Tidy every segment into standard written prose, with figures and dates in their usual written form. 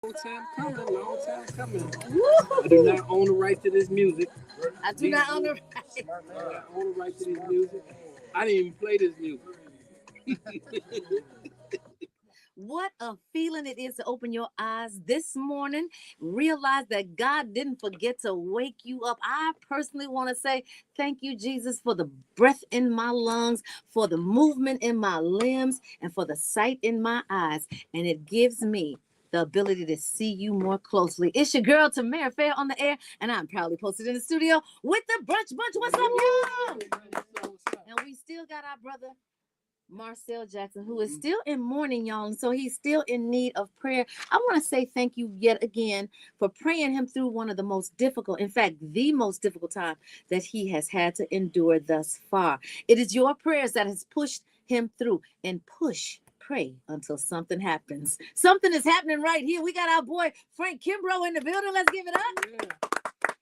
Long time coming. I do not own the right to this music. I do not own the right. I own the right to this music. I didn't even play this music. What a feeling it is to open your eyes this morning, realize that God didn't forget to wake you up. I personally want to say thank you, Jesus, for the breath in my lungs, for the movement in my limbs, and for the sight in my eyes. And it gives me the ability to see you more closely. It's your girl, Tamara Fair, on the air, and I'm proudly posted in the studio with the Brunch Bunch. What's up, y'all? And we still got our brother, Marcel Jackson, who is still in mourning, y'all, and so he's still in need of prayer. I want to say thank you yet again for praying him through one of the most difficult, in fact, the most difficult time that he has had to endure thus far. It is your prayers that has pushed him through, and pray until something happens. Something is happening right here. We got our boy Frank Kimbrough in the building. Let's give it up. Yeah.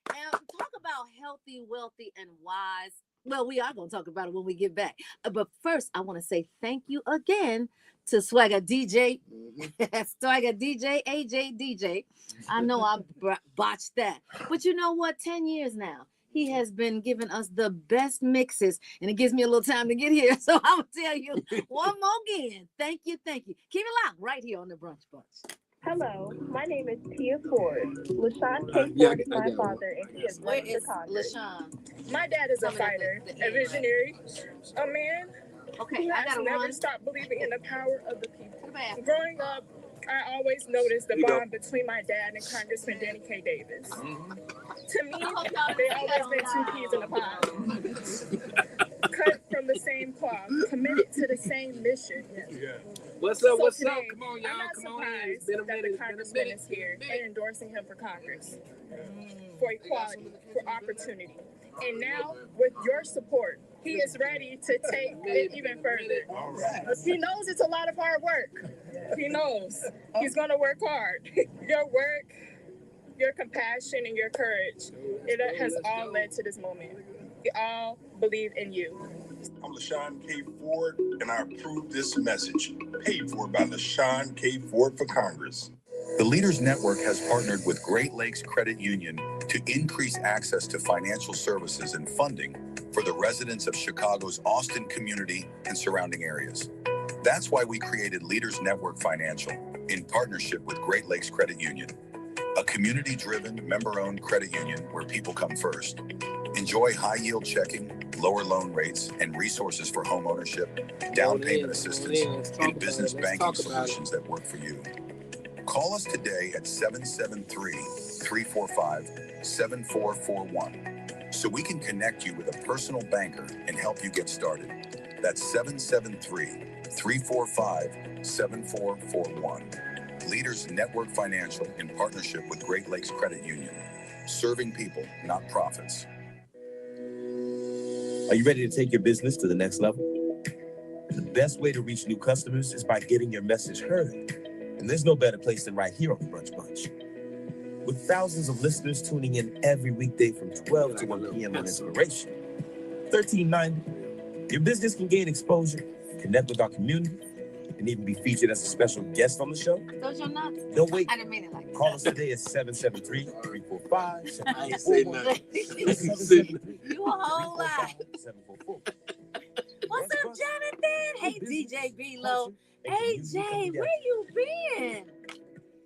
And talk about healthy, wealthy, and wise. Well, we are going to talk about it when we get back. But first, I want to say thank you again to Swagger DJ, Swagger DJ, AJ DJ. I know I botched that. But you know what? 10 years now. He has been giving us the best mixes, and it gives me a little time to get here. So I'm going to tell you one more again. Thank you. Keep it locked right here on the Brunch Bunch. Hello, my name is Tia Ford. LaShawn K. Ford is my father, and he is Where one is of Congress. LaShawn? My dad is a fighter, a visionary, a man who has never stopped believing in the power of the people. Growing up, I always noticed the bond between my dad and Congressman Danny K. Davis. To me, they always been two peas in a pod. Cut from the same cloth, committed to the same mission. What's up? Come on, y'all. I'm not surprised that the congressman is here and endorsing him for Congress, for equality, for opportunity. And now, with your support, he is ready to take it even further. He knows it's a lot of hard work. He knows he's going to work hard. Your work, your compassion, and your courage, it has all led to this moment. We all believe in you. I'm LaShawn K. Ford, and I approve this message, paid for by LaShawn K. Ford for Congress. The Leaders Network has partnered with Great Lakes Credit Union to increase access to financial services and funding for the residents of Chicago's Austin community and surrounding areas. That's why we created Leaders Network Financial in partnership with Great Lakes Credit Union, a community-driven, member-owned credit union where people come first. Enjoy high-yield checking, lower loan rates, and resources for home ownership, down payment assistance, and business banking solutions that work for you. Call us today at 773-345-7441 so we can connect you with a personal banker and help you get started. That's 773-345-7441. Leaders Network Financial in partnership with Great Lakes Credit Union. Serving people, not profits. Are you ready to take your business to the next level? The best way to reach new customers is by getting your message heard. And there's no better place than right here on the Brunch Bunch. With thousands of listeners tuning in every weekday from 12 to 1 p.m. on Inspiration, 1390, your business can gain exposure, connect with our community, and even be featured as a special guest on the show. Those are nuts. Don't wait. I didn't mean it like that. Call us today at 773-345-7441. You a whole lot. What's up, Jonathan? Hey, DJ B-Lo. AJ, where you been?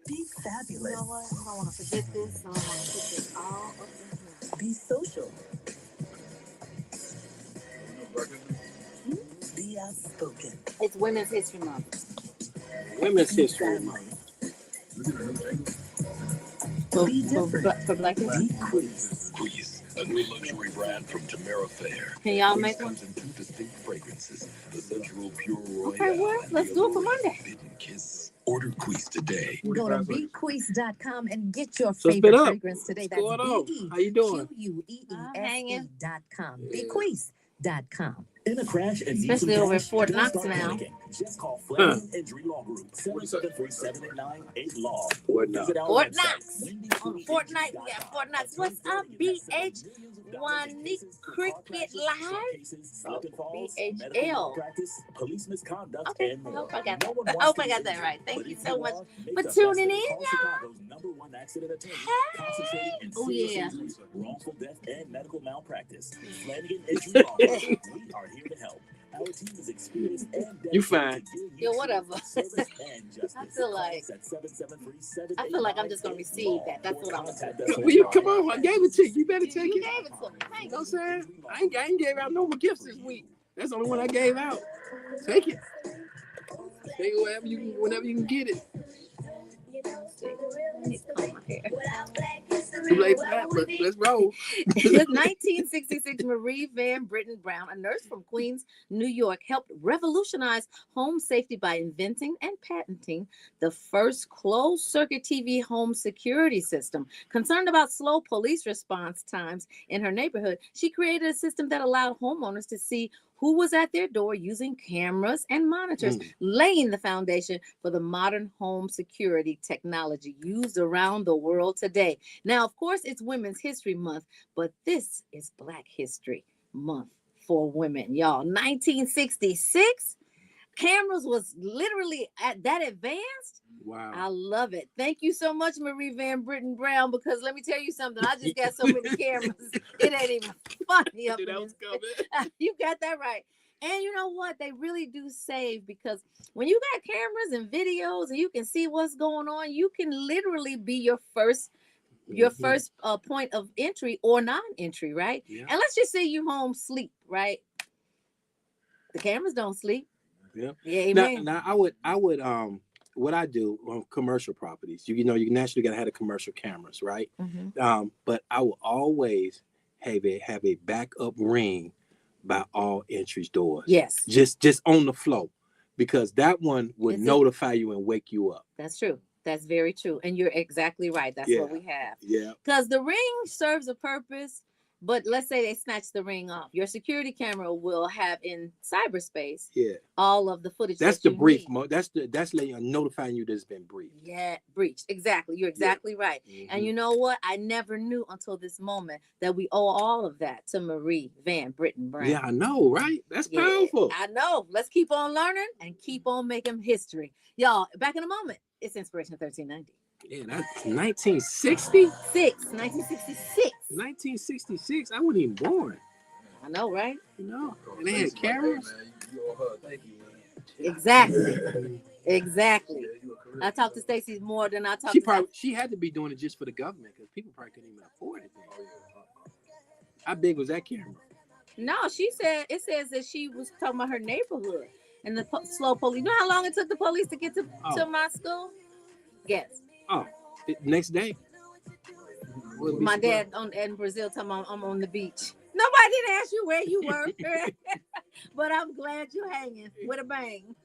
Be fabulous. You know what? I don't want to forget this, so I'm going to put this all up in here. Be social. Be outspoken. It's Women's History Month. Women's History Month. Be different. For Black people? Be quiz. Quiz, a new luxury brand from Tamara Fair. Can y'all Quiz make one? comes in two distinct fragrances, the sensual Pure Royale. Okay, well, let's do it for Monday. Forbidden Kiss. Order Quiz today. Go to bequeeze.com and get your So favorite spit up. fragrance today. What's going on? How you doing? BEQUEESE.com. I'm hanging. Bequeeze.com. In a crash and especially over at Fort Knox now. Just call Fleming Injury Law Group 773-789-8-LAW. Fort Knox. Fort Knox. On Fortnite, we got Fort Knox. What's up, BH? Wanique Cricket Live? BHL. Police misconduct. Okay, I hope I got that. I hope I got that right. Thank you so much for tuning in, y'all. Hey. Oh, yeah. Wrongful death and medical malpractice. Flanagan Injury Law Group. We are here to help. Our team is experienced and You fine. Yo, whatever. I feel like I'm just gonna receive that. That's what I'm gonna do. Well, you come on, I gave it to you. You better take You it. gave it to me. Thank You know you. what I'm saying? I ain't gave out no more gifts this week. That's the only one I gave out. Take it. Take it whenever you can get it. Too late for that, but let's roll. 1966, Marie Van Britton Brown, a nurse from Queens, New York, helped revolutionize home safety by inventing and patenting the first closed-circuit TV home security system. Concerned about slow police response times in her neighborhood, she created a system that allowed homeowners to see who was at their door using cameras and monitors, laying the foundation for the modern home security technology used around the world today. Now, of course, it's Women's History Month, but this is Black History Month for women, y'all. 1966, cameras was literally at that advanced. Wow. I love it. Thank you so much, Marie Van Britton Brown, because let me tell you something. I just got so many cameras. It ain't even funny. Up in this. You got that right. And you know what? They really do save, because when you got cameras and videos and you can see what's going on, you can literally be your first point of entry or non-entry, right? Yeah. And let's just say you home sleep, right? The cameras don't sleep. Yeah. Yeah, amen. Now I would what I do on commercial properties, you know, you naturally gotta have the commercial cameras, right? Mm-hmm. But I will always have a backup ring by all entries doors. Yes. Just on the flow, because that one would notify you and wake you up. That's true. That's very true. And you're exactly right. That's what we have. Yeah. Because the ring serves a purpose, but let's say they snatch the ring off. Your security camera will have in cyberspace all of the footage. That's the brief mode. That's notifying you there's been breached. Yeah, breached. Exactly. You're exactly right. Mm-hmm. And you know what? I never knew until this moment that we owe all of that to Marie Van Britton Brown. Yeah, I know, right? That's powerful. I know. Let's keep on learning and keep on making history. Y'all, back in a moment. It's Inspiration 1390. Yeah, that's 1966. 1966. 1966. I wasn't even born. I know, right? You know, and they had cameras. Exactly. Exactly. I talked to Stacey more than I talked to. She had to be doing it just for the government, because people probably couldn't even afford it. How big was that camera? No, it says that she was talking about her neighborhood and the slow police. You know how long it took the police to get to my school? Guess. Oh, next day. My dad in Brazil talking about I'm on the beach. Nobody didn't ask you where you were, but I'm glad you're hanging with a bang.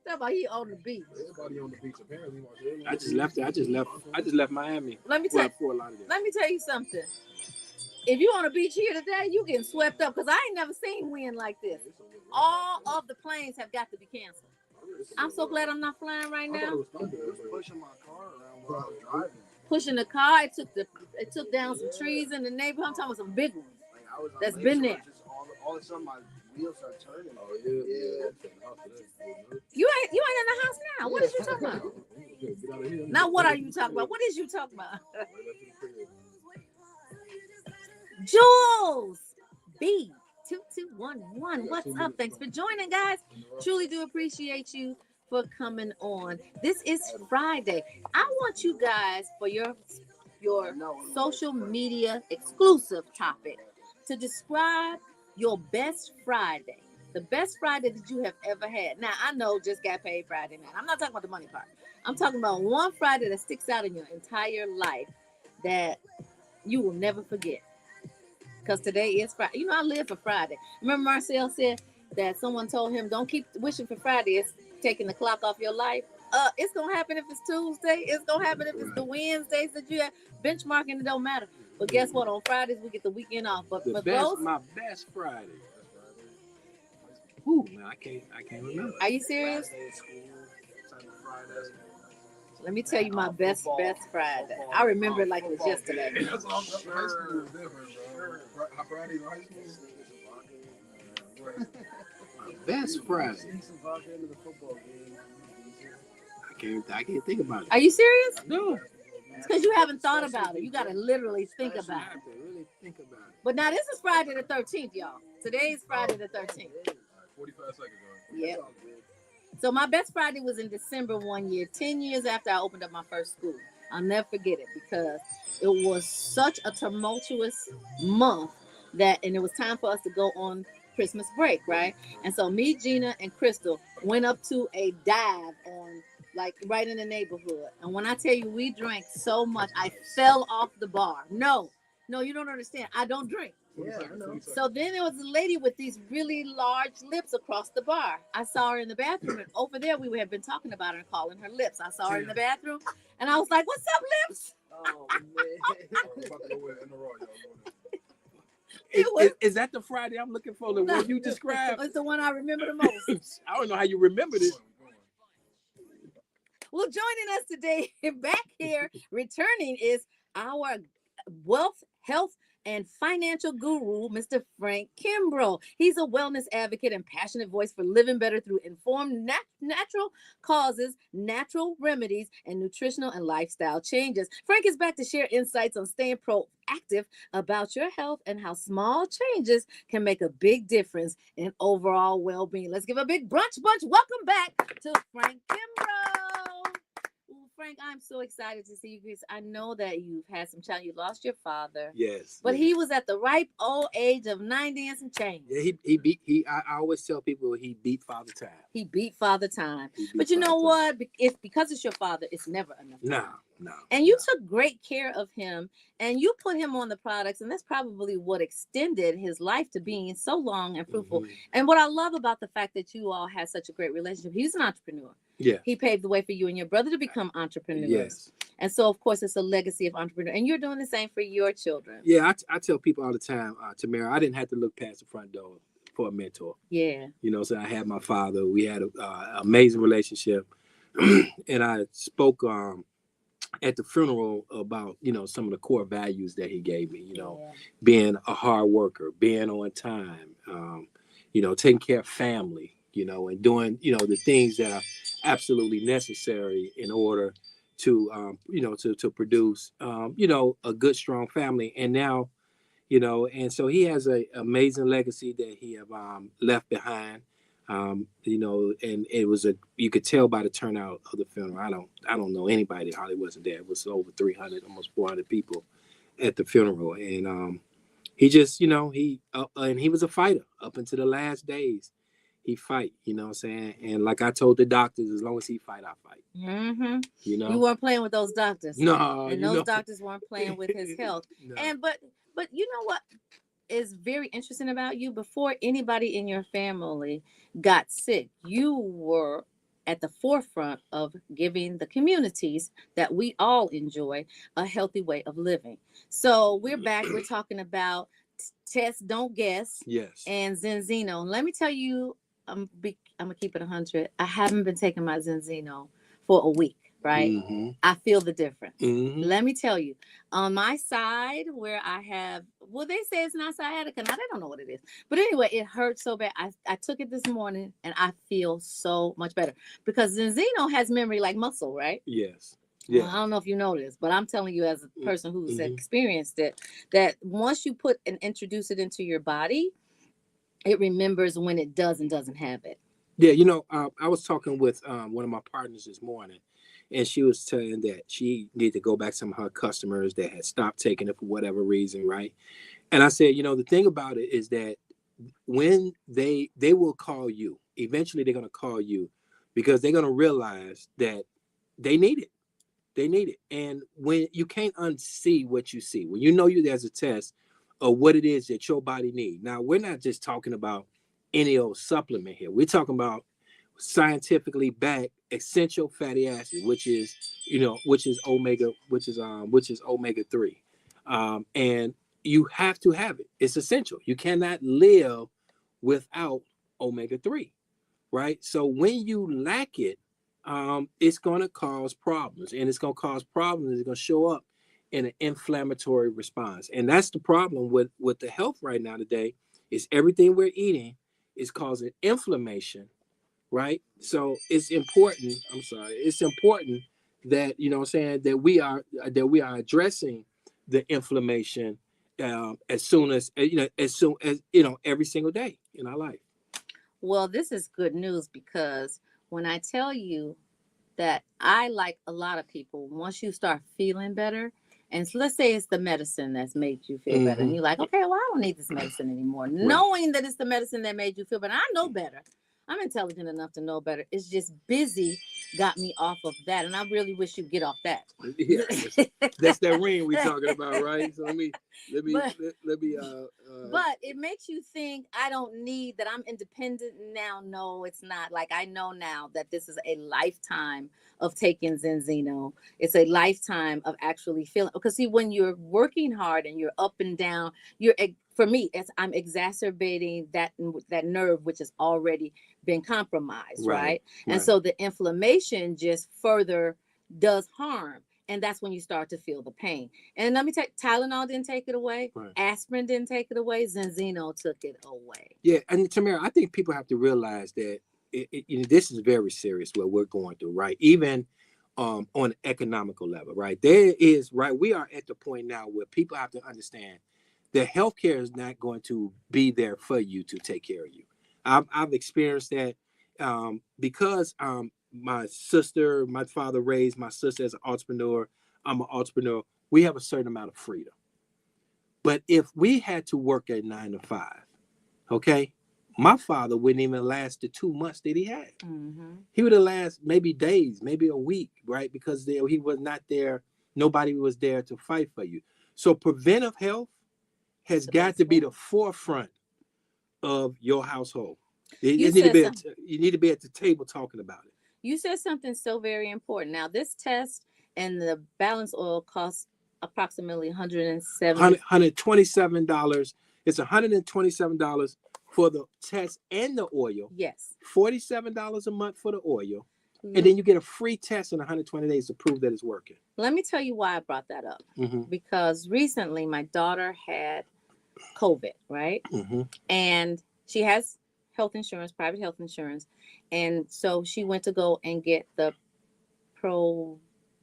Talk about he on the beach. Everybody on the beach apparently. I just left Miami. Let me tell you something. If you on the beach here today, you getting swept up, because I ain't never seen wind like this. All of the planes have got to be canceled. I'm so glad I'm not flying right now. Pushing my car around while I was driving. Pushing the car, it took down some trees in the neighborhood. I'm talking about some big ones. That's been there. All of a sudden, my wheels are turning. Oh yeah. You ain't in the house now. What is you talking about? Now what are you talking about? What is you talking about? Jules B2211. What's up? Thanks for joining, guys. Truly do appreciate you for coming on. This is Friday. I want you guys, for your social media exclusive topic, to describe your best Friday. The best Friday that you have ever had. Now, I know just got paid Friday night. I'm not talking about the money part. I'm talking about one Friday that sticks out in your entire life that you will never forget. Because today is Friday. You know, I live for Friday. Remember Marcel said that someone told him, don't keep wishing for Friday. It's taking the clock off your life. It's going to happen if it's Tuesday. It's going to happen if it's the Wednesdays that you have. Benchmarking, it don't matter. But guess what? On Fridays, we get the weekend off. But my best Friday Whew, man, I can't remember. Are you serious? Last day of school, type of Friday. Let me tell you my best Friday. I remember it like it was yesterday. That's all. High school is different, bro. Fridays in high school. Best Friday. Sneak some vodka into the football game. I can't think about it. Are you serious? No. It's because you haven't thought about it. You got to literally think I about have it. to really think about it. But now this is Friday the 13th, y'all. Today's Friday the 13th. 45 seconds, bro. Yep. So my best Friday was in December one year, 10 years after I opened up my first school. I'll never forget it because it was such a tumultuous month and it was time for us to go on Christmas break, right? And so me, Gina, and Crystal went up to a dive on like right in the neighborhood. And when I tell you we drank so much, I fell off the bar. No, you don't understand. I don't drink. Yeah, I know. So then there was a lady with these really large lips across the bar. I saw her in the bathroom, and over there we had been talking about her and calling her Lips. I saw her in the bathroom, and I was like, "What's up, Lips?" Oh man. Is that the Friday I'm looking for? The one you described? It's the one I remember the most. I don't know how you remember this. Well, joining us today, back here, returning is our wealth, health, and financial guru, Mr. Frank Kimbrough. He's a wellness advocate and passionate voice for living better through informed natural causes, natural remedies, and nutritional and lifestyle changes. Frank is back to share insights on staying proactive about your health and how small changes can make a big difference in overall well-being. Let's give a big brunch bunch. Welcome back to Frank Kimbrough. Frank, I'm so excited to see you because I know that you've had some challenge. You lost your father. Yes. But he was at the ripe old age of 90 and some change. Yeah, I always tell people he beat Father Time. He beat Father Time. But you know what? Because it's your father, it's never enough time. No. And you took great care of him and you put him on the products, and that's probably what extended his life to being so long and fruitful. Mm-hmm. And what I love about the fact that you all had such a great relationship, he's an entrepreneur. Yeah. He paved the way for you and your brother to become entrepreneurs. Yes. And so, of course, it's a legacy of entrepreneur. And you're doing the same for your children. Yeah, I tell people all the time, Tamara, I didn't have to look past the front door for a mentor. Yeah. You know, so I had my father. We had an amazing relationship. And I spoke at the funeral about, some of the core values that he gave me, being a hard worker, being on time, taking care of family, and doing, the things that are absolutely necessary in order to, to produce, a good, strong family. And now, and so he has an amazing legacy that he have left behind. And it was you could tell by the turnout of the funeral. I don't know anybody that hardly wasn't there. It was over 300, almost 400 people at the funeral. And he just, and he was a fighter up until the last days. He fight, you know what I'm saying? And like I told the doctors, as long as he fight, I fight. Mm-hmm. You weren't playing with those doctors. No. And those doctors weren't playing with his health. No. And but you know what is very interesting about you? Before anybody in your family got sick, you were at the forefront of giving the communities that we all enjoy a healthy way of living. So we're back. We're talking about test, don't guess. Yes. And Zenzino. And let me tell you, I'm gonna keep it 100. I haven't been taking my Zenzino for a week. Right? Mm-hmm. I feel the difference. Mm-hmm. Let me tell you, on my side where I have, they say it's not sciatica, and I don't know what it is. But anyway, it hurts so bad. I took it this morning and I feel so much better because Zenzino has memory like muscle, right? Yes. Yeah. Well, I don't know if you know this, but I'm telling you as a person who's experienced it, that once you put and introduce it into your body, it remembers when it does and doesn't have it. Yeah, I was talking with one of my partners this morning, and she was saying that she needed to go back to some of her customers that had stopped taking it for whatever reason, right? And I said, the thing about it is that when they will call you, eventually they're going to call you because they're going to realize that they need it. They need it. And when you can't unsee what you see, when there's a test of what it is that your body needs. Now, we're not just talking about any old supplement here. We're talking about scientifically backed essential fatty acid, which is omega 3. And you have to have it. It's essential. You cannot live without omega-3, right? So when you lack it, it's going to cause problems, and it's going to cause problems. It's going to show up in an inflammatory response, and that's the problem with the health right now today. Is everything we're eating is causing inflammation, right? So it's important. I'm sorry. It's important that what I'm saying, that we are addressing the inflammation as soon as every single day in our life. Well, this is good news, because when I tell you that I, like a lot of people, once you start feeling better, and so let's say it's the medicine that's made you feel better, and you're like, okay, well, I don't need this medicine anymore. Right. Knowing that it's the medicine that made you feel better, I know better. I'm intelligent enough to know better. It's just busy got me off of that, and I really wish you'd get off that. Yeah, that's that ring we talking about, right? So let me. But it makes you think, I don't need that. I'm independent now. No, it's not. Like, I know now that this is a lifetime of taking Zenzino. It's a lifetime of actually feeling. Because see, when you're working hard and you're up and down, for me, I'm exacerbating that nerve, which has already been compromised, right? And so the inflammation just further does harm. And that's when you start to feel the pain. And let me Tylenol didn't take it away. Right. Aspirin didn't take it away. Zenzino took it away. Yeah, and Tamara, I think people have to realize that this is very serious what we're going through, right? Even on an economical level, right? We are at the point now where people have to understand that healthcare is not going to be there for you to take care of you. I've experienced that because my father raised my sister as an entrepreneur. I'm an entrepreneur. We have a certain amount of freedom. But if we had to work at 9 to 5, okay, my father wouldn't even last the 2 months that he had. Mm-hmm. He would have lasted maybe days, maybe a week, right? Because he was not there. Nobody was there to fight for you. So preventive health has got to be the forefront of your household. You need to be at the table talking about it. You said something so very important. Now, this test and the balance oil costs approximately $127. It's $127 for the test and the oil. Yes. $47 a month for the oil. Mm-hmm. And then you get a free test in 120 days to prove that it's working. Let me tell you why I brought that up. Mm-hmm. Because recently my daughter had COVID, right? Mm-hmm. And she has health insurance, private health insurance. And so she went to go and get the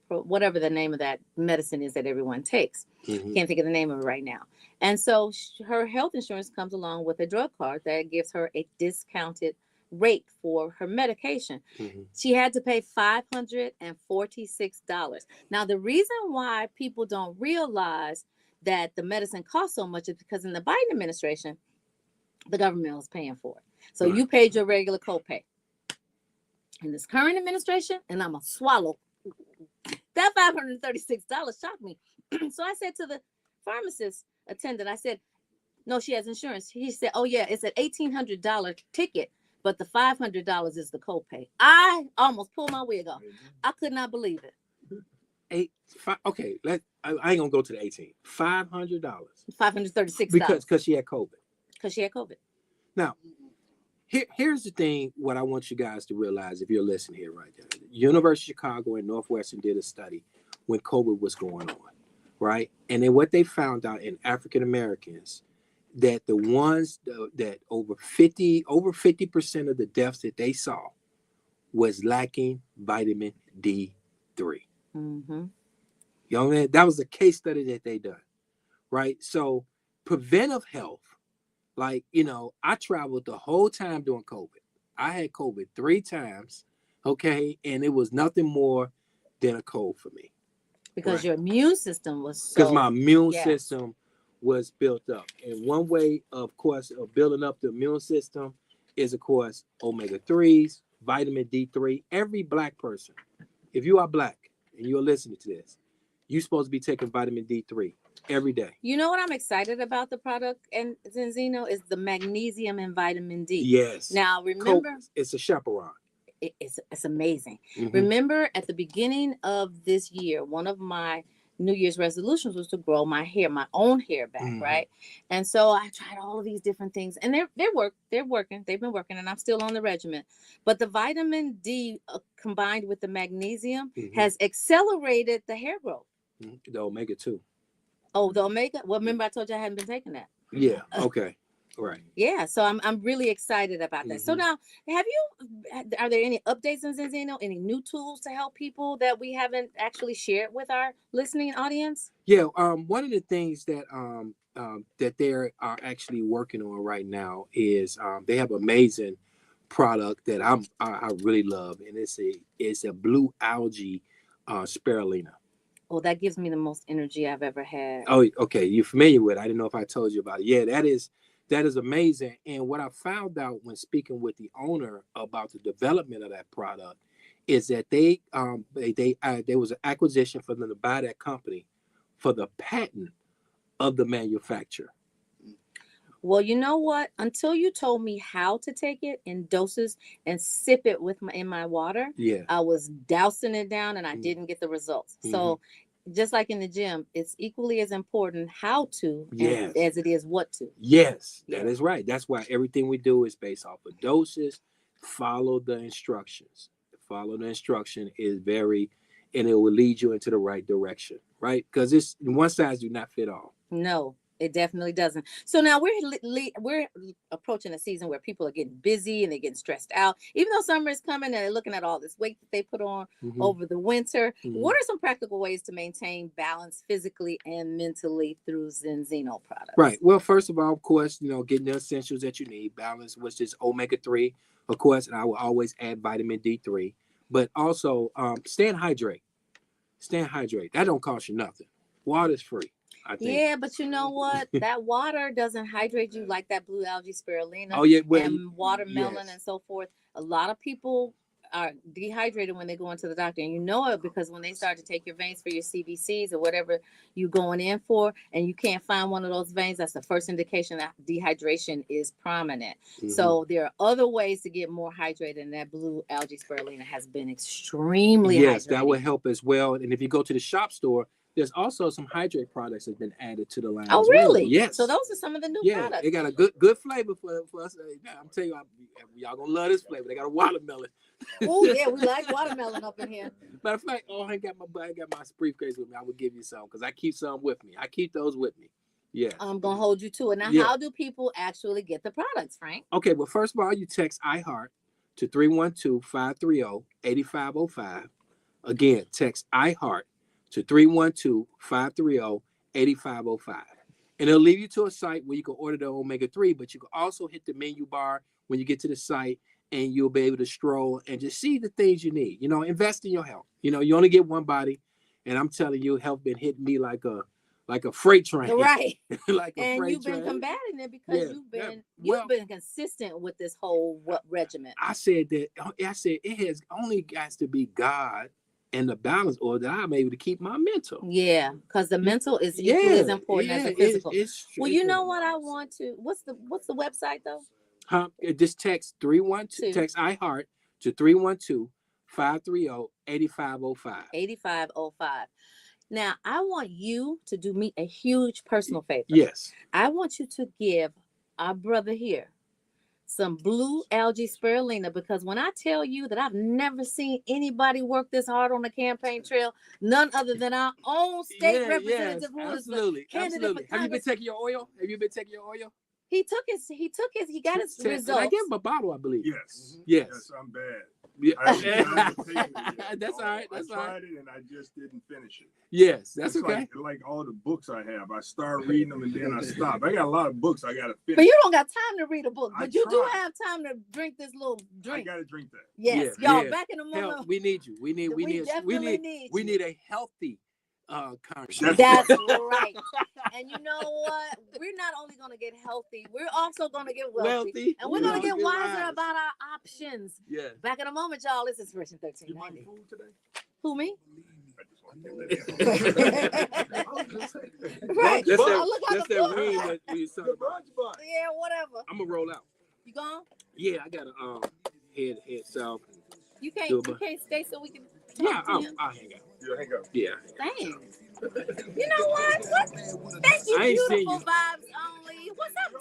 whatever the name of that medicine is that everyone takes. Mm-hmm. Can't think of the name of it right now. And so her health insurance comes along with a drug card that gives her a discounted rate for her medication. Mm-hmm. She had to pay $546. Now, the reason why people don't realize that the medicine costs so much is because in the Biden administration, the government was paying for it. So you paid your regular copay. In this current administration, and I'm going to swallow, that $536 shocked me. So I said to the pharmacist attendant, I said, no, she has insurance. He said, oh, yeah, it's an $1,800 ticket, but the $500 is the copay. I almost pulled my wig off. I could not believe it. Okay, I ain't gonna go to the 18. $500. $536 because she had COVID. Because she had COVID. Now, here's the thing. What I want you guys to realize, if you're listening here right there, University of Chicago and Northwestern did a study when COVID was going on, right? And then what they found out in African Americans, that the ones that over 50% of the deaths that they saw was lacking vitamin D3. Mm-hmm. You know, that was a case study that they done, right? So preventive health, like, I traveled the whole time during COVID. I had COVID 3 times, okay? And it was nothing more than a cold for me. Because your immune system was because my immune system was built up. And one way, of course, of building up the immune system is, of course, omega-3s, vitamin D3. Every Black person, if you are Black and you're listening to this, you're supposed to be taking vitamin D3 every day. You know what I'm excited about the product and Zenzino is the magnesium and vitamin D. Yes. Now, remember, it's a chaperone. It's amazing. Mm-hmm. Remember, at the beginning of this year, one of my New Year's resolutions was to grow my hair, my own hair back, Mhm. right? And so I tried all of these different things, and they're working. They've been working, and I'm still on the regimen. But the vitamin D combined with the magnesium Mhm. has accelerated the hair growth. The omega 2. Oh, the omega. Well, remember I told you I hadn't been taking that. Yeah. Okay. Right. Yeah, so I'm really excited about that. So Mhm. now, are there any updates in Zenzino? Any new tools to help people that we haven't actually shared with our listening audience? Yeah. One of the things that they are actually working on right now is they have amazing product that I really love, and it's a blue algae spirulina. Oh, that gives me the most energy I've ever had. Oh, okay. You're familiar with it. I didn't know if I told you about it. Yeah, that is amazing. And what I found out when speaking with the owner about the development of that product is that there was an acquisition for them to buy that company for the patent of the manufacturer. Well, you know what? Until you told me how to take it in doses and sip it in my water, Yeah. I was dousing it down and I Mhm. didn't get the results. Mhm. So just like in the gym, it's equally as important how to Yes. as it is what to. Yes, Yeah. that is right. That's why everything we do is based off of doses. Follow the instructions. Follow the instruction is and it will lead you into the right direction, right? Because it's one size do not fit all. No, it definitely doesn't. So now we're approaching a season where people are getting busy and they're getting stressed out. Even though summer is coming and they're looking at all this weight that they put on Mhm. over the winter, Mhm. what are some practical ways to maintain balance physically and mentally through Zenzino products? Right. Well, first of all, of course, getting the essentials that you need, balance, which is omega 3, of course, and I will always add vitamin D3, but also staying hydrated. Staying hydrated. That don't cost you nothing. Water's free, I think. Yeah, but you know what? That water doesn't hydrate you like that blue algae spirulina Oh yeah, well, and watermelon yes. and so forth. A lot of people are dehydrated when they go into the doctor, and you know it because when they start to take your veins for your CBCs or whatever you're going in for, and you can't find one of those veins, that's the first indication that dehydration is prominent. Mhm. So there are other ways to get more hydrated, and that blue algae spirulina has been extremely Yes, hydrating. that would help as well. And if you go to the shop store, there's also some hydrate products that have been added to the line. Oh, as well. really? Yes. So those are some of the new Yeah, products. they got a good flavor for us. I'm telling you, y'all gonna love this flavor. They got a watermelon. Oh yeah, we like watermelon up in here. Matter of fact, I ain't got my briefcase with me. I would give you some because I keep some with me. I keep those with me. Yeah. I'm gonna hold you to it. Now, Yeah. how do people actually get the products, Frank? Okay, well, first of all, you text iHeart to 312-530-8505. Again, text iHeart to 312-530-8505. And it'll lead you to a site where you can order the omega 3, but you can also hit the menu bar when you get to the site and you'll be able to stroll and just see the things you need. Invest in your health. You only get one body, and I'm telling you, health been hitting me like a freight train. Right. Like a And freight you've been train. combating it because Yeah. you've been consistent with this whole regimen. I said it has only got to be God and the balance, or that I'm able to keep my mental. Yeah, because the mental is equally as important as the physical. Well, you know what I want to. What's the website though? Just text 312. Text iHeart to 312-530-8505. 8505. Now, I want you to do me a huge personal favor. Yes. I want you to give our brother here some blue algae spirulina, because when I tell you that I've never seen anybody work this hard on the campaign trail, none other than our own state representative who is the candidate for Congress. Have you been taking your oil? He got his results. And I gave him a bottle, I believe. Yes. Yes. I'm bad. Yeah. I haven't taken it yet. That's all right. I tried it and I just didn't finish it. Yes, that's it's okay. Like all the books I have. I start reading them and then I stop. I got a lot of books I got to finish. But you don't got time to read a book. But you do try. have time to drink this little drink. I got to drink that. Yes, Yeah, y'all. yeah. Back in the moment. Hell, we need you. We need a healthy Congress. That's right. And you know what? We're not only going to get healthy, we're also going to get wealthy. And we're going to get wiser about our options. Yeah. Back in a moment, y'all. This is Version 1390. Food today? Who, me? I just want to Right. That's Look that ring that we The saw. brunch bar. Yeah, whatever. I'm gonna roll out. You gone? Yeah, I got a head south. You can't stay so we can talk Yeah, to him. I'll hang out. You hang up. Yeah. Thanks. You know what? Thank you, I ain't seen beautiful you. vibes only. What's up, Don?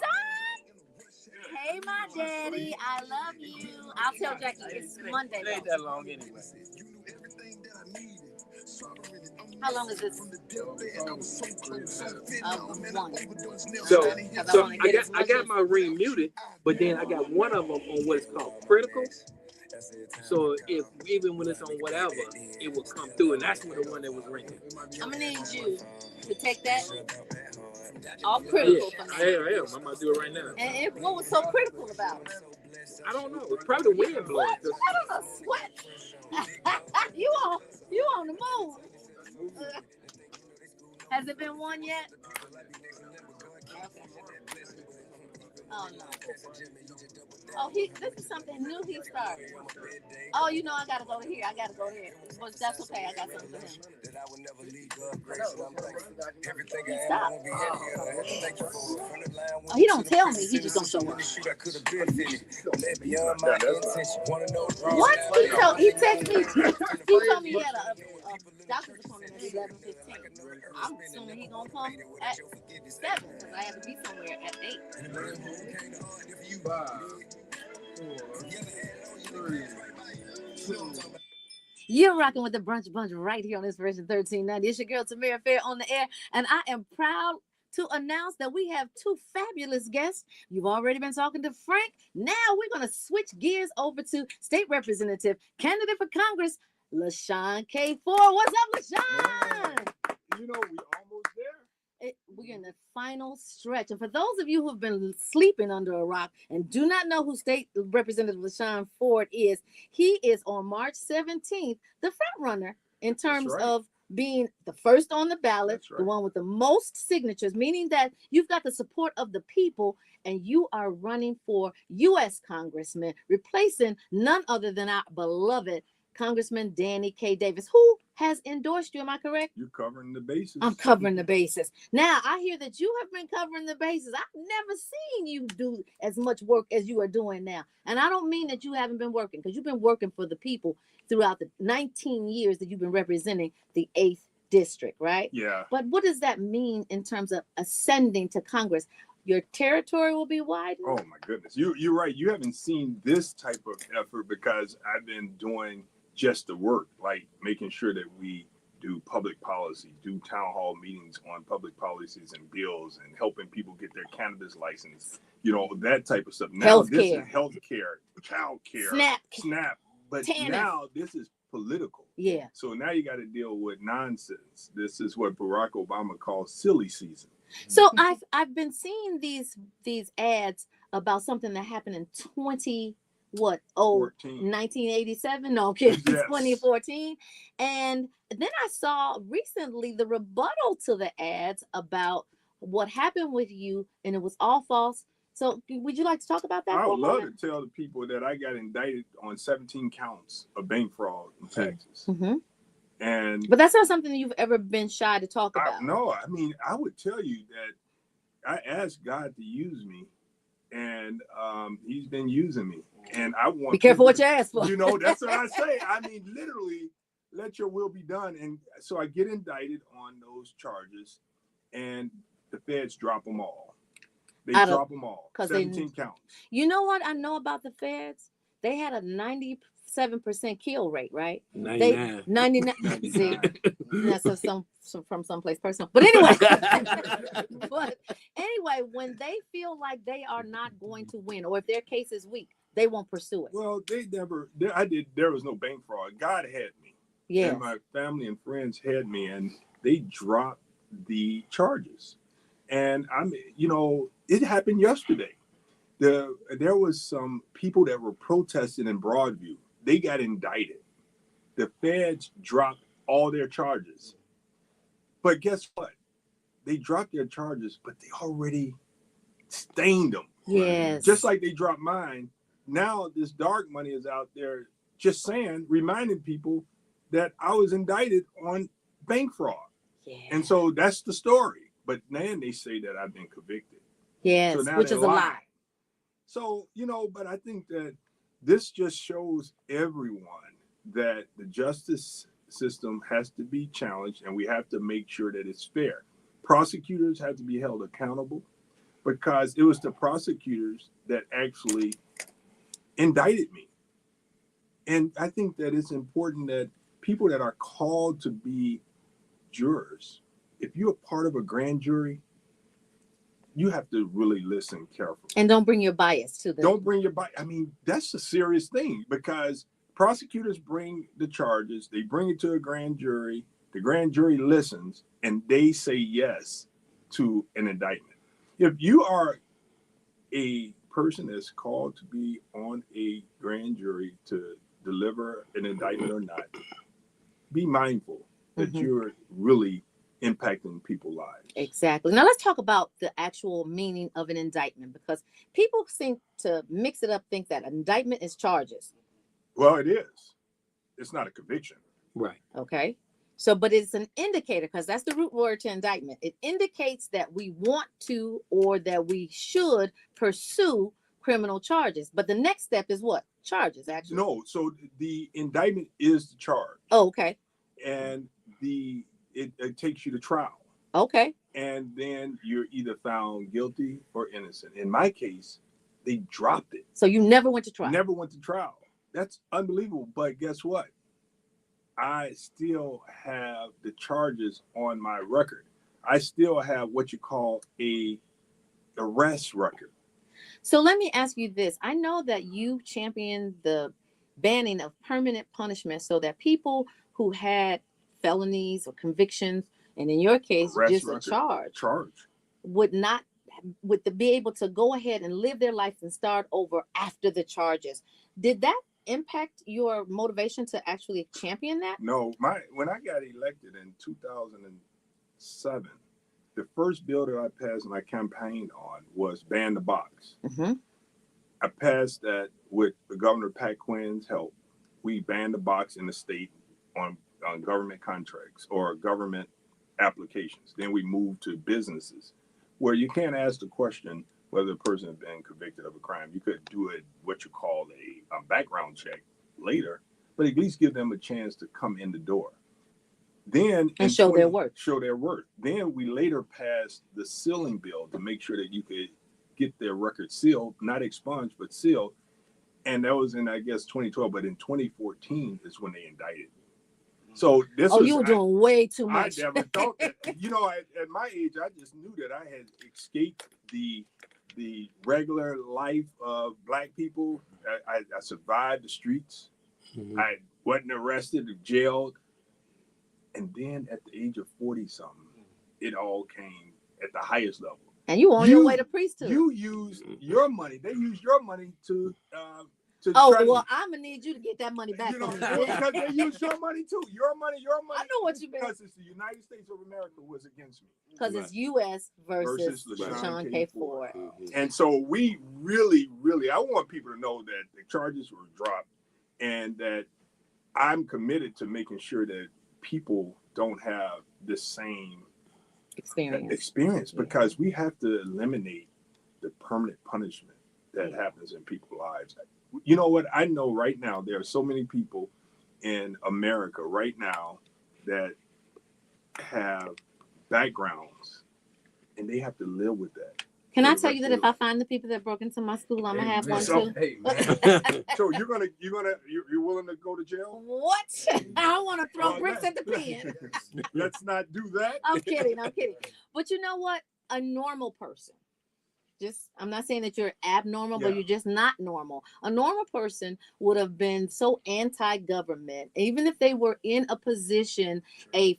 Hey, my daddy. I love you. I'll tell Jackie it's Monday. It ain't that long anyway. How long is this? One. So, I I got my ring muted, but then I got one of them on what is called critical. So if even when it's on whatever, it will come through, and that's what the one that was ringing. I'm gonna need you to take that off critical for me. I am. I'm gonna do it right now. And what was so critical about it? I don't know. It's probably the wind blowing. What? I don't know. Sweat. you on the move. Has it been one yet? Oh no. Oh, this is something new he started. Oh, you know I gotta go here. But that's okay. I got something for him. Stop. Oh, he don't tell me. He just don't show up. What? He texted me. He told me he had a doctor's appointment at 11:15. I'm assuming he gonna come at 7 because I have to be somewhere at 8. 5, 4, 3, 2. You're rocking with the Brunch Bunch right here on Inspiration 1390. It's your girl Tamara Fair on the air, and I am proud to announce that we have 2 fabulous guests. You've already been talking to Frank. Now we're going to switch gears over to State Representative, candidate for Congress, LaShawn K. Ford. What's up, LaShawn? You know, we almost there. We're in the final stretch. And for those of you who have been sleeping under a rock and do not know who State Representative LaShawn Ford is, he is on March 17th, the front runner in terms of being the first on the ballot, the one with the most signatures, meaning that you've got the support of the people and you are running for U.S. Congressman, replacing none other than our beloved Congressman Danny K. Davis, who has endorsed you. Am I correct? You're covering the bases. I'm covering the bases. Now, I hear that you have been covering the bases. I've never seen you do as much work as you are doing now. And I don't mean that you haven't been working, because you've been working for the people throughout the 19 years that you've been representing the 8th district, right? Yeah. But what does that mean in terms of ascending to Congress? Your territory will be widened? Oh, my goodness. You're right. You haven't seen this type of effort because I've been doing just the work, like making sure that we do public policy, do town hall meetings on public policies and bills, and helping people get their cannabis license, that type of stuff. Now this is healthcare, childcare, SNAP, but now this is political. Yeah. So now you got to deal with nonsense. This is what Barack Obama calls silly season. So I've been seeing these ads about something that happened in 1987? No, I'm kidding. Yes. 2014. And then I saw recently the rebuttal to the ads about what happened with you, and it was all false. So would you like to talk about that? I would love to tell the people that I got indicted on 17 counts of bank fraud in Texas. Mm-hmm. But that's not something you've ever been shy to talk about. No, I mean, I would tell you that I asked God to use me, and he's been using me. And I want be careful what you ask for. That's what I say. I mean, literally, let your will be done. And so I get indicted on those charges, and the feds drop them all. They drop them all. 17 counts. You know what I know about the feds? They had a 97% kill rate, right? 99. 99. See, that's from someplace personal. But anyway, when they feel like they are not going to win, or if their case is weak, they won't pursue it. Well, there was no bank fraud. God had me. Yeah. And my family and friends had me, and they dropped the charges. And it happened yesterday. There was some people that were protesting in Broadview. They got indicted. The feds dropped all their charges. But guess what? They dropped their charges, but they already stained them. Yes. Just like they dropped mine. Now this dark money is out there just reminding people that I was indicted on bank fraud. Yeah. And so that's the story. But then they say that I've been convicted. Yes, so which is a lie. So, but I think that this just shows everyone that the justice system has to be challenged, and we have to make sure that it's fair. Prosecutors have to be held accountable because it was the prosecutors that actually indicted me. And I think that it's important that people that are called to be jurors, if you're a part of a grand jury, you have to really listen carefully. And don't bring your bias to the. Don't bring your bias. I mean, that's a serious thing because prosecutors bring the charges, they bring it to a grand jury, the grand jury listens, and they say yes to an indictment. If you are a person that's called to be on a grand jury to deliver an indictment or not, be mindful that you're really impacting people's lives. Exactly. Now let's talk about the actual meaning of an indictment, because people seem to mix it up, think that indictment is charges. Well, it is. It's not a conviction. Right. Okay. So, but it's an indicator, because that's the root word to indictment. It indicates that we want to, or that we should pursue criminal charges. But the next step is what? Charges, actually. No. So the indictment is the charge. Oh, okay. And it takes you to trial. Okay. And then you're either found guilty or innocent. In my case, they dropped it. So you never went to trial? Never went to trial. That's unbelievable. But guess what? I still have the charges on my record. I still have what you call a arrest record. So let me ask you this. I know that you championed the banning of permanent punishment so that people who had felonies or convictions, and in your case, Arrest just record, a charge, would be able to go ahead and live their life and start over after the charges. Did that impact your motivation to actually champion that? No, when I got elected in 2007, the first bill that I passed and I campaigned on was ban the box. I passed that with the Governor Pat Quinn's help. We banned the box in the state on government contracts or government applications. Then we moved to businesses where you can't ask the question whether a person has been convicted of a crime. You could do it, what you call a background check later, but at least give them a chance to come in the door. Then and show their worth. Show their worth. Then we later passed the sealing bill to make sure that you could get their record sealed, not expunged, but sealed. And that was in, I guess, 2012. But in 2014 is when they indicted me. So this you were doing way too much. I never thought that. At my age, I just knew that I had escaped the regular life of Black people. I survived the streets. I wasn't arrested or jailed. And then at the age of 40-something, it all came at the highest level. And you on your way to priesthood. You used your money. They used your money to well, I'm gonna need you to get that money back. Because they used your money too. Your money. I know what you mean. Because it's the United States of America was against me. Because it's U.S. versus LaShawn K. Ford. And so we really, I want people to know that the charges were dropped and that I'm committed to making sure that people don't have the same experience because we have to eliminate the permanent punishment that happens in people's lives. You know what? I know right now there are so many people in America right now that have backgrounds and they have to live with that. Can I tell you that if I find the people that broke into my school, I'm gonna have one too? So you're willing to go to jail? What? I want to throw bricks at the pen. Let's not do that. I'm kidding. But you know what? A normal person. I'm not saying that you're abnormal, but you're just not normal. A normal person would have been so anti-government, even if they were in a position, a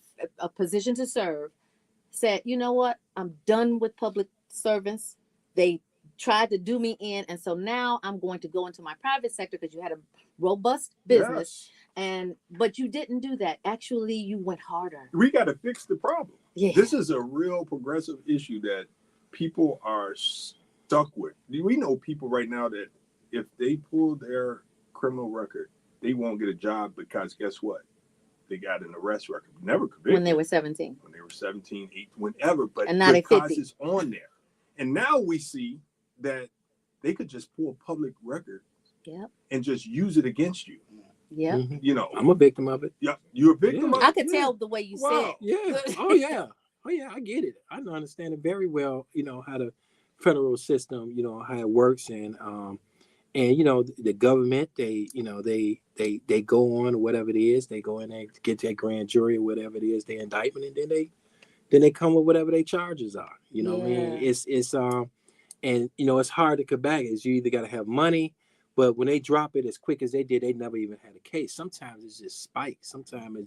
position to serve, said, you know what? I'm done with public service. They tried to do me in. And so now I'm going to go into my private sector because you had a robust business. But you didn't do that. Actually, you went harder. We got to fix the problem. Yeah. This is a real progressive issue that people are stuck with. We know people right now that if they pull their criminal record, they won't get a job because guess what? They got an arrest record. Never convicted. When they were 17. When they were 17, 18, whenever. But and now because it's on there. And now we see that they could just pull public records and just use it against you. Yeah. You know, I'm a victim of it. yeah, you're a victim Yeah. of I it. could tell the way you Wow. said. Yeah. Oh yeah. Oh yeah. I get it. I understand it very well. How the federal system, how it works, and the government, they go on whatever it is, they go in there, get that grand jury or whatever it is, their indictment, and then they come with whatever their charges are. You know what I mean? Yeah. It's and it's hard to combat it. Is you either got to have money, but when they drop it as quick as they did, they never even had a case. Sometimes it's just spike. Sometimes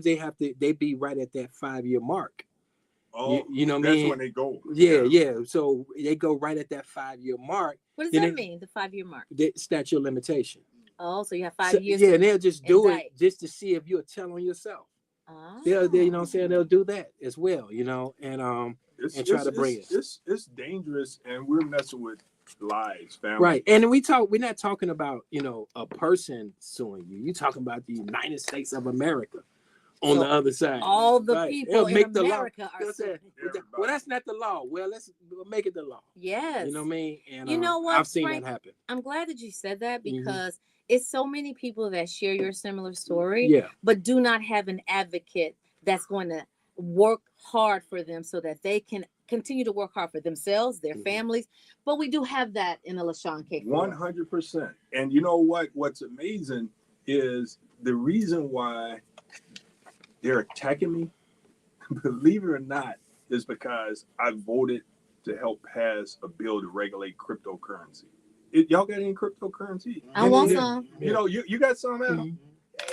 they be right at that 5-year mark. Oh, You know what I that's mean? when they go. Yeah. So they go right at that 5-year mark. What does Then that mean? The 5-year mark. The statute of limitation. Oh, so you have 5 So, years. yeah, and they'll just do indict. it just to see if you'll tell on yourself. Oh. They, you know what I'm saying? They'll do that as well, and try to bring it. It's dangerous, and we're messing with lives, families. Right. And we're not talking about, a person suing you. You're talking about the United States of America on the other side. All the right. people in America are suing. Well, that's not the law. Well, we'll make it the law. Yes. You know what I mean? And you know what? I've seen Frank, that happen. I'm glad that you said that because it's so many people that share your similar story, Yeah. but do not have an advocate that's going to work hard for them so that they can continue to work hard for themselves, their families. But we do have that in a LaShawn K. 100%. And you know what? What's amazing is the reason why they're attacking me, believe it or not, is because I voted to help pass a bill to regulate cryptocurrency. Y'all got any cryptocurrency? I want some. You got some, Al?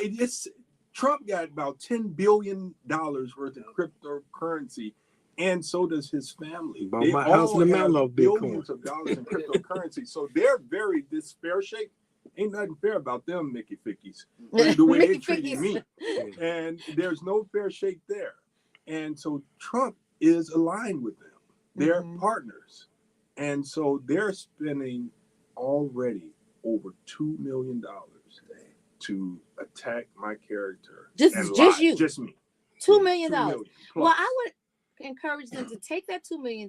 It's Trump got about $10 billion worth of cryptocurrency, and so does his family. Bought They my house in the all Malmo have billions of dollars in cryptocurrency. So they're very fair shake. Ain't nothing fair about them, Mickey Fickies, the way they treating me. And there's no fair shake there. And so Trump is aligned with them. They're partners. And so they're spending already over $2 million to attack my character. Just you. Just me. $2 million. $2 million Well, I would encourage them to take that $2 million,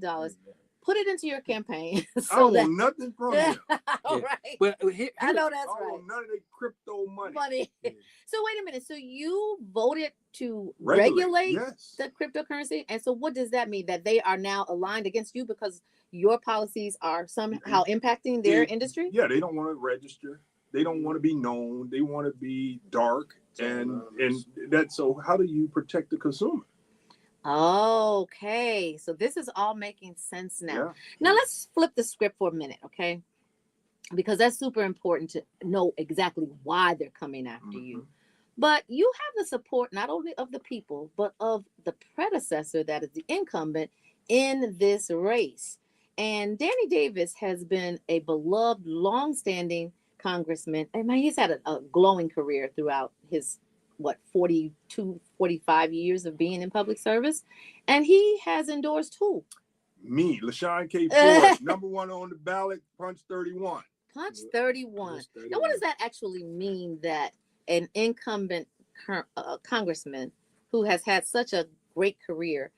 put it into your campaign. So I want nothing from them. All right. Well, I know that's I right. want none of their crypto money. So wait a minute. So you voted to Regulate, regulate the cryptocurrency, and so what does that mean? That they are now aligned against you because your policies are somehow impacting their industry? Yeah, they don't want to register. They don't want to be known. They want to be dark, and that's so. How do you protect the consumer? Okay, so this is all making sense now. Yeah. Now let's flip the script for a minute, okay? Because that's super important to know exactly why they're coming after you. But you have the support not only of the people, but of the predecessor that is the incumbent in this race. And Danny Davis has been a beloved, longstanding congressman. I mean, he's had a glowing career throughout his 42, 45 years of being in public service. And he has endorsed who? Me, LaShawn K. Ford, number 1 on the ballot, Punch 31. Punch 31. Now, what does that actually mean that an incumbent congressman who has had such a great career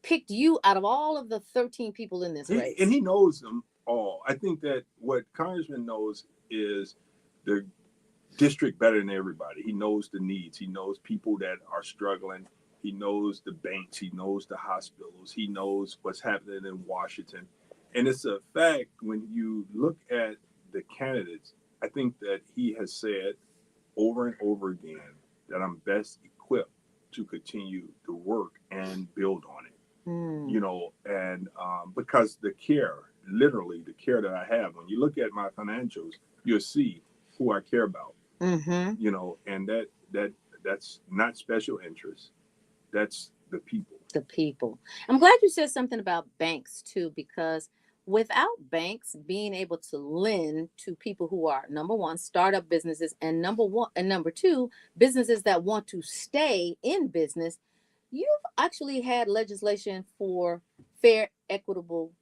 picked you out of all of the 13 people in this race? And he knows them all. I think that what Congressman knows is the district better than everybody. He knows the needs. He knows people that are struggling. He knows the banks. He knows the hospitals. He knows what's happening in Washington. And it's a fact when you look at the candidates, I think that he has said over and over again that I'm best equipped to continue to work and build on it. And because the care, literally the care that I have, when you look at my financials, you'll see who I care about. And that's not special interest. That's the people. The people. I'm glad you said something about banks too, because without banks being able to lend to people who are, number one, startup businesses, and number two, businesses that want to stay in business, you've actually had legislation for fair, equitable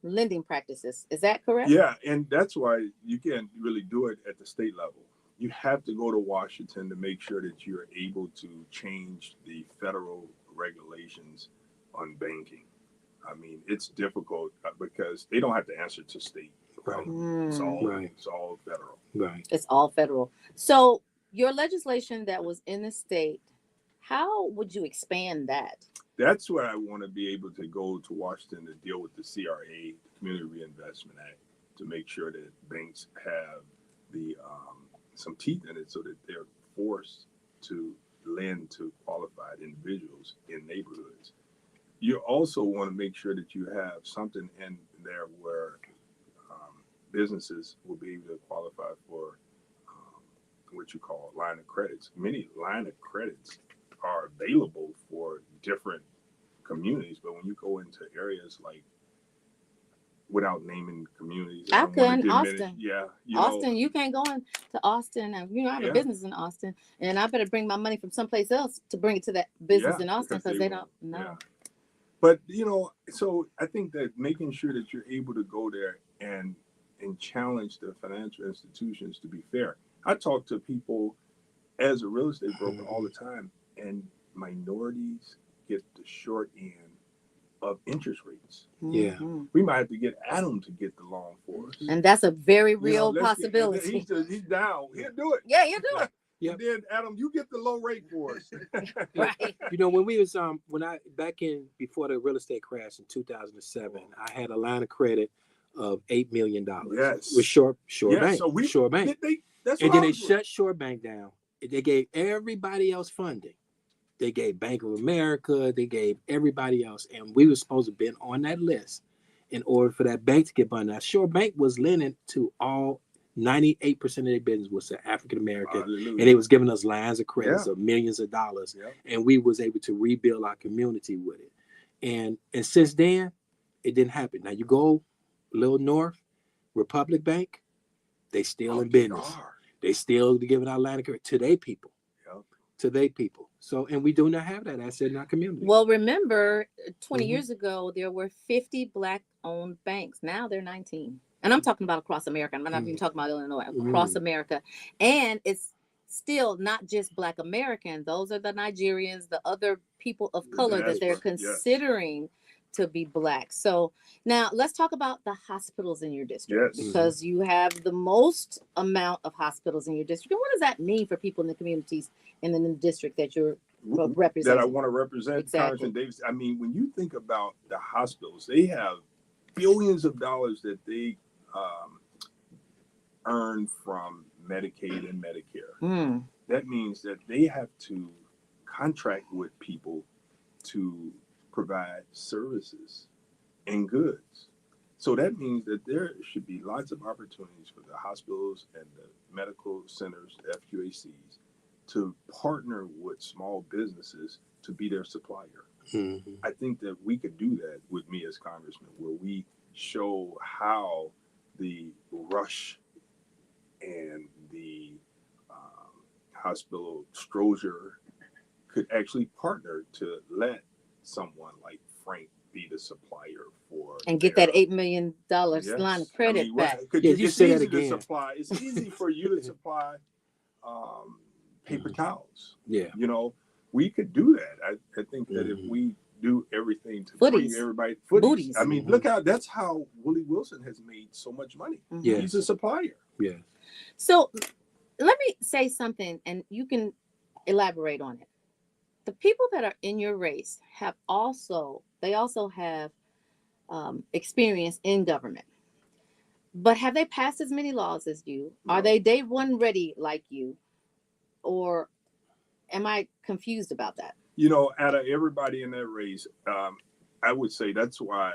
lending practices. Is that correct? Yeah, and that's why you can't really do it at the state level. You have to go to Washington to make sure that you're able to change the federal regulations on banking. I mean, it's difficult because they don't have to answer to state. Right? It's all federal. Right. It's all federal. So your legislation that was in the state, how would you expand that? That's where I want to be able to go to Washington to deal with the CRA, Community Reinvestment Act, to make sure that banks have the some teeth in it so that they're forced to lend to qualified individuals in neighborhoods. You also want to make sure that you have something in there where businesses will be able to qualify for what you call line of credits. Many line of credits are available for different communities, but when you go into areas like, without naming communities, I don't want to diminish. Austin. Yeah, Austin, you can't go into Austin, and I have a business in Austin, and I better bring my money from someplace else to bring it to that business in Austin because they don't know. Yeah. But so I think that making sure that you're able to go there and challenge the financial institutions to be fair. I talk to people as a real estate broker all the time, and minorities get the short end of interest rates. Yeah. We might have to get Adam to get the loan for us. And that's a very real possibility. He's down. He'll do it. Yeah, he'll do it. And then Adam, you get the low rate for us. Right. When we was before the real estate crash in 2007, I had a line of credit of $8 million. Yes. With Shore Bank. So Shore Bank. That's and then they shut Shore Bank down. They gave everybody else funding. They gave Bank of America. They gave everybody else. And we were supposed to have been on that list in order for that bank to get funded. Now, Shore Bank was lending to all 98% of their business was to African American. And it was giving us lines of credits of millions of dollars. Yeah. And we was able to rebuild our community with it. And since then, it didn't happen. Now, you go a little north, Republic Bank, they still in business. They still giving out line of credit to their people. To their people. So, and we do not have that asset in our community. Well, remember, 20 years ago, there were 50 Black-owned banks. Now they're 19. And I'm talking about across America. I'm not even talking about Illinois. Across America. And it's still not just Black Americans. Those are the Nigerians, the other people of color that they're considering to be Black. So now let's talk about the hospitals in your district, because you have the most amount of hospitals in your district. And what does that mean for people in the communities in the district that you're representing? That I want to represent, exactly. Congressman Davis. I mean, when you think about the hospitals, they have billions of dollars that they earn from Medicaid and Medicare. That means that they have to contract with people to provide services and goods. So that means that there should be lots of opportunities for the hospitals and the medical centers, the FQACs, to partner with small businesses to be their supplier. I think that we could do that with me as congressman, where we show how the Rush and the hospital Stroger could actually partner to let someone like Frank be the supplier for and get that $8 million line of credit back. You say that again. It's easy for you to supply paper towels. Yeah. We could do that. I think that if we do everything to bring everybody footies. I mean, look out, that's how Willie Wilson has made so much money. He's a supplier. Yeah. So let me say something and you can elaborate on it. The people that are in your race have also have experience in government. But have they passed as many laws as you? No. Are they day one ready like you? Or am I confused about that? Out of everybody in that race, I would say that's why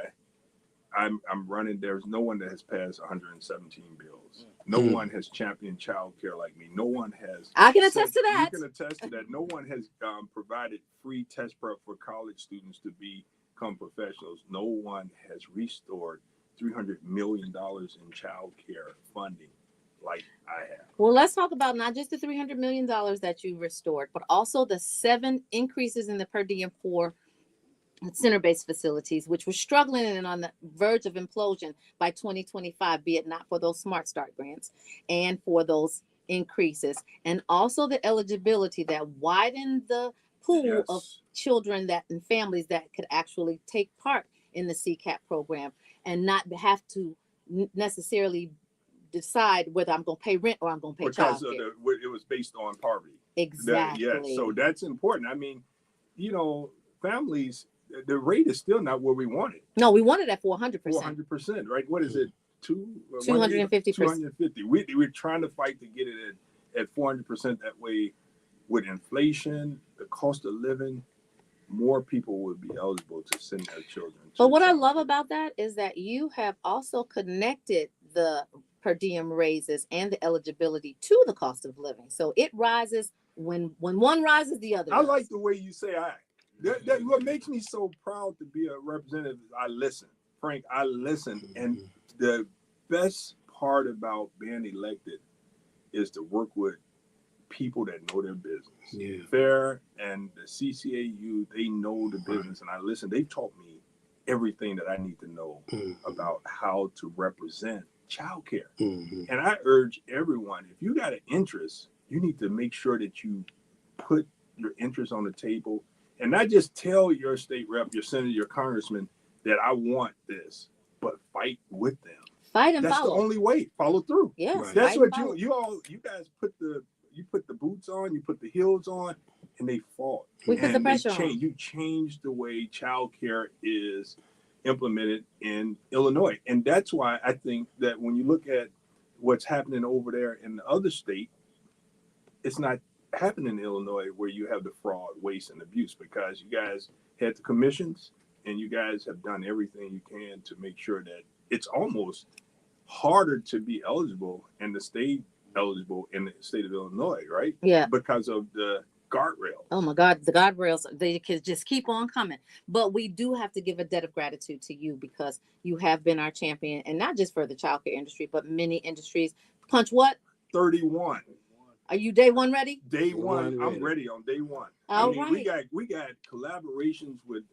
I'm running. There's no one that has passed 117 bills. No one has championed childcare like me. No one has. I can attest to that. You can attest to that. No one has provided free test prep for college students to become professionals. No one has restored $300 million in childcare funding like I have. Well, let's talk about not just the $300 million that you restored, but also the 7 increases in the per diem for center-based facilities, which were struggling and on the verge of implosion by 2025, be it not for those Smart Start grants and for those increases. And also the eligibility that widened the pool of children that and families that could actually take part in the CCAP program and not have to necessarily decide whether I'm going to pay rent or I'm going to pay because child of care. it was based on poverty. Exactly. Yes, so that's important. I mean, families, the rate is still not where we want it. No, we want it at 400%. 400%, right? What is it? 250%. 250. We're trying to fight to get it at 400%. That way, with inflation, the cost of living, more people would be eligible to send their children. But what I love about that is that you have also connected the per diem raises and the eligibility to the cost of living. So it rises when one rises, the other. I like the way you say I. That what makes me so proud to be a representative is I listen. Frank, I listen. And the best part about being elected is to work with people that know their business. Yeah. FAIR and the CCAU, they know the business, and I listen. They've taught me everything that I need to know about how to represent childcare. And I urge everyone, if you got an interest, you need to make sure that you put your interest on the table and not just tell your state rep, your senator, your congressman that I want this, but fight with them. Fight and That's follow. the only way. Follow through. Yes. Right. That's what you guys put the boots on, you put the heels on, and they fought. We put the pressure on. You changed the way childcare is implemented in Illinois. And that's why I think that when you look at what's happening over there in the other state, it's not happening in Illinois where you have the fraud, waste, and abuse, because you guys had the commissions and you guys have done everything you can to make sure that it's almost harder to be eligible in the state of Illinois, right? Yeah. Because of the guardrails. Oh my God, the guardrails, they can just keep on coming. But we do have to give a debt of gratitude to you because you have been our champion, and not just for the childcare industry, but many industries. Punch what? 31. Are you day one ready? Day one, I'm ready on day one. All right. We got collaborations with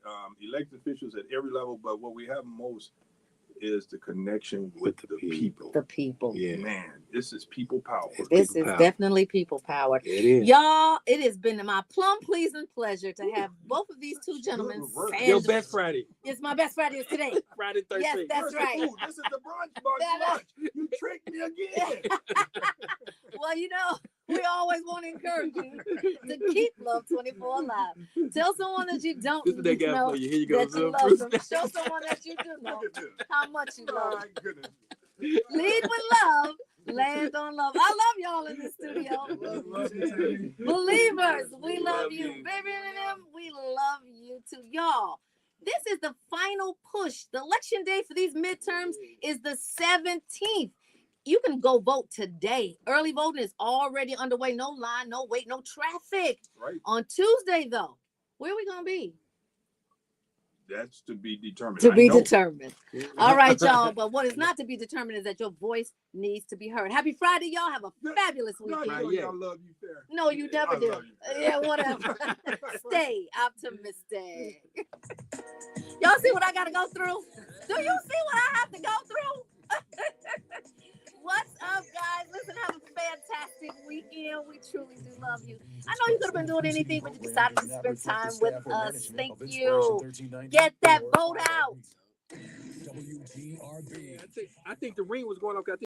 elected officials at every level, but what we have most is the connection with the people. The people. Yeah. Man, this is people power. This is definitely people powered. It is. Y'all, it has been my plum pleasing pleasure to have both of these two gentlemen. Your best Friday. It's my best Friday is today. Friday 13th. Yes, that's right. This is the brunch lunch. You tricked me again. Well, we always want to encourage you to keep Love 24 alive. Tell someone that you don't This is that guy know for you. Here you go. that you love them. Show someone that you do know how much you love My them. goodness. Lead with love, land on love. I love y'all in the studio. Believers, we love you. Baby and them, we love you too. Y'all, this is the final push. The election day for these midterms is the 17th. You can go vote today. Early voting is already underway. No line, no wait, no traffic. Right. On Tuesday, though, where are we going to be? That's to be determined. To be determined. All right, y'all. But what is not to be determined is that your voice needs to be heard. Happy Friday, y'all. Have a fabulous weekend. I love you, fair. No, you never do. Yeah, whatever. Stay optimistic. Y'all see what I got to go through? Do you see what I have to go through? What's up, guys? Listen, have a fantastic weekend. We truly do love you. I know you could have been doing anything, but you decided to spend time with us. Thank you. Get that vote out. I think the ring was going off.